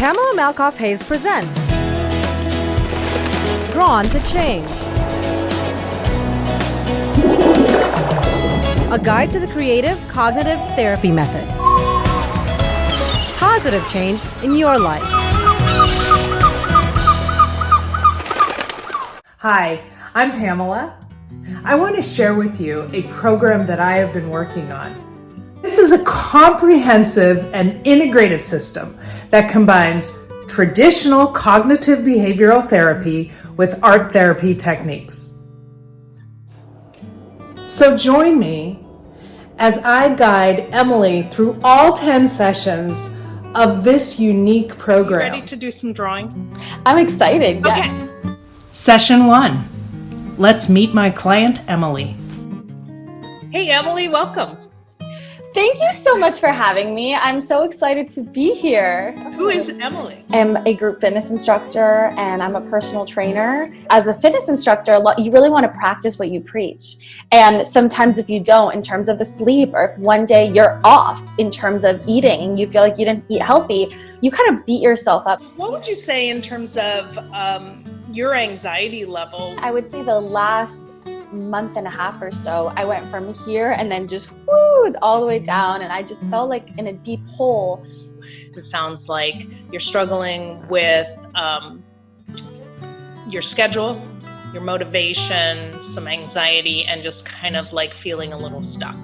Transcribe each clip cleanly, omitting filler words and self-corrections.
Pamela MALKOFF Hayes presents Drawn to Change, a guide to the creative cognitive therapy method. Positive change in your life. Hi, I'm Pamela. I want to share with you a program that I have been working on. This is a comprehensive and integrative system that combines traditional cognitive behavioral therapy with art therapy techniques. So join me as I guide Emily through all 10 sessions of this unique program. Ready to do some drawing? I'm excited. Okay. Yes. Session 1. Let's meet my client, Emily. Hey, Emily, welcome. Thank you so much for having me. I'm so excited to be here. Who is Emily? I'm a group fitness instructor and I'm a personal trainer. As a fitness instructor, you really want to practice what you preach. And sometimes if you don't, in terms of the sleep, or if one day you're off in terms of eating and you feel like you didn't eat healthy, you kind of beat yourself up. What would you say in terms of your anxiety level? I would say the last month and a half or so, I went from here and then just all the way down, and I just felt like in a deep hole. It sounds like you're struggling with your schedule, your motivation, some anxiety, and just kind of like feeling a little stuck.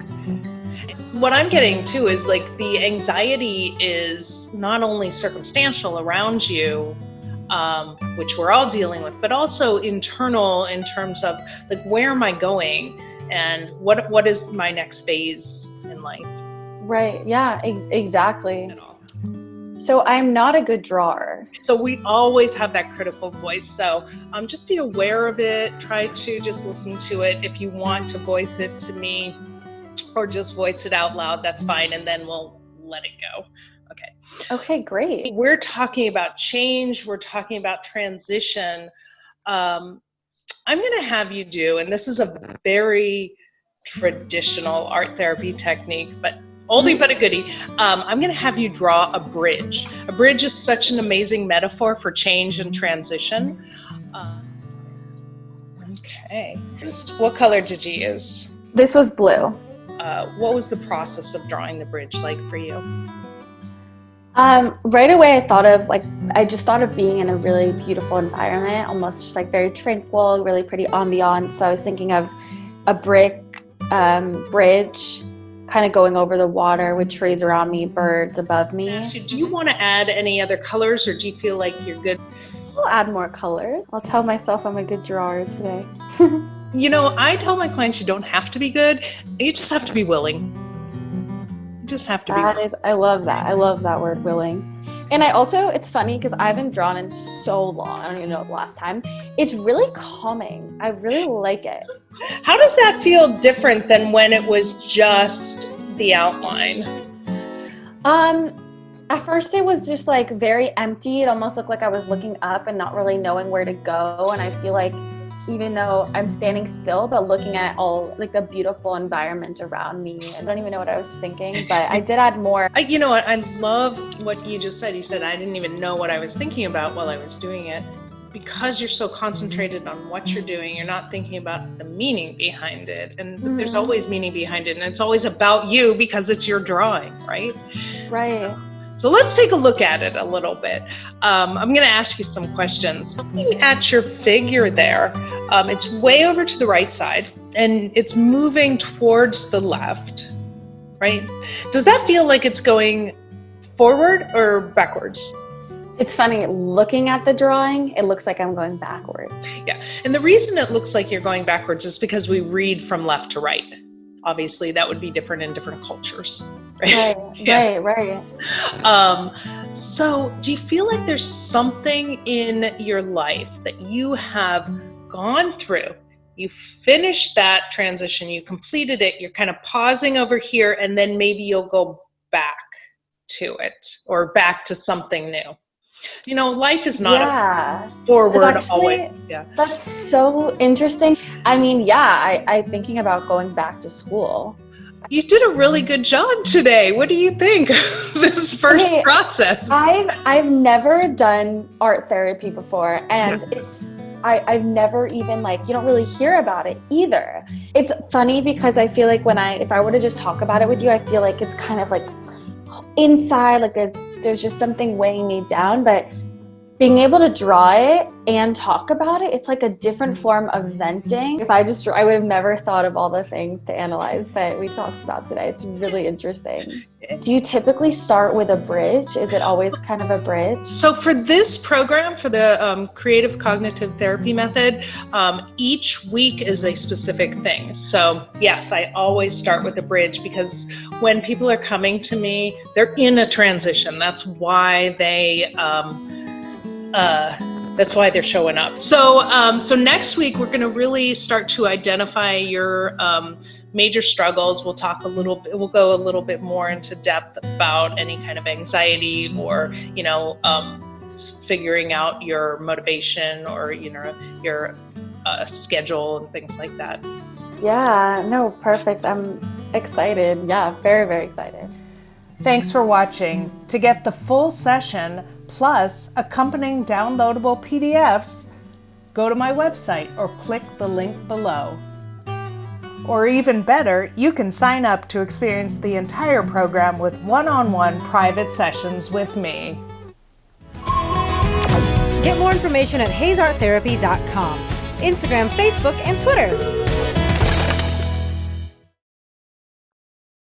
What I'm getting too is like the anxiety is not only circumstantial around you, which we're all dealing with, but also internal in terms of like, where am I going and what is my next phase in life? Right. Yeah, exactly. So I'm not a good drawer. So we always have that critical voice. So just be aware of it. Try to just listen to it. If you want to voice it to me or just voice it out loud, that's fine. And then we'll let it go. Okay, great. We're talking about change. We're talking about transition. I'm going to have you do, and this is a very traditional art therapy technique, but oldie but a goodie. I'm going to have you draw a bridge. A bridge is such an amazing metaphor for change and transition. Okay. What color did you use? This was blue. What was the process of drawing the bridge like for you? Right away I just thought of being in a really beautiful environment, almost just like very tranquil, really pretty ambiance. So I was thinking of a brick bridge kind of going over the water with trees around me, birds above me. Do you want to add any other colors, or do you feel like you're good? I'll add more colors. I'll tell myself I'm a good drawer today. You know, I tell my clients you don't have to be good. You just have to be willing. Just have to be. I love that. I love that word, willing. And it's funny because I haven't drawn in so long. I don't even know the last time. It's really calming. I really like it. How does that feel different than when it was just the outline? At first it was just like very empty. It almost looked like I was looking up and not really knowing where to go. And I feel like even though I'm standing still, but looking at all like the beautiful environment around me, I don't even know what I was thinking, but I did add more. You know what? I love what you just said. You said, I didn't even know what I was thinking about while I was doing it. Because you're so concentrated on what you're doing, you're not thinking about the meaning behind it. And there's always meaning behind it. And it's always about you because it's your drawing, right? Right. So let's take a look at it a little bit. I'm going to ask you some questions. Looking at your figure there, it's way over to the right side and it's moving towards the left, right? Does that feel like it's going forward or backwards? It's funny, looking at the drawing, it looks like I'm going backwards. Yeah, and the reason it looks like you're going backwards is because we read from left to right. Obviously, that would be different in different cultures. Right. Right. So do you feel like there's something in your life that you have gone through? You finished that transition, you completed it, you're kind of pausing over here, and then maybe you'll go back to it or back to something new. You know, life is not a forward always. Yeah. That's so interesting. I mean, I'm thinking about going back to school. You did a really good job today. What do you think of this first process? I've never done art therapy before, and I've never even you don't really hear about it either. It's funny because I feel like if I were to just talk about it with you, I feel like it's kind of like inside, like there's just something weighing me down, but being able to draw it and talk about it, it's like a different form of venting. If I would have never thought of all the things to analyze that we talked about today. It's really interesting. Do you typically start with a bridge? Is it always kind of a bridge? So for this program, for the creative cognitive therapy method, each week is a specific thing. So yes, I always start with a bridge because when people are coming to me, they're in a transition. That's why they're showing up. So next week we're going to really start to identify your major struggles. We'll go a little bit more into depth about any kind of anxiety or figuring out your motivation or your schedule and things like that. Yeah, no, perfect. I'm excited. Yeah, very, very excited. Thanks for watching. To get the full session plus accompanying downloadable PDFs, go to my website or click the link below. Or even better, you can sign up to experience the entire program with one-on-one private sessions with me. Get more information at hayesarttherapy.com, Instagram, Facebook, and Twitter.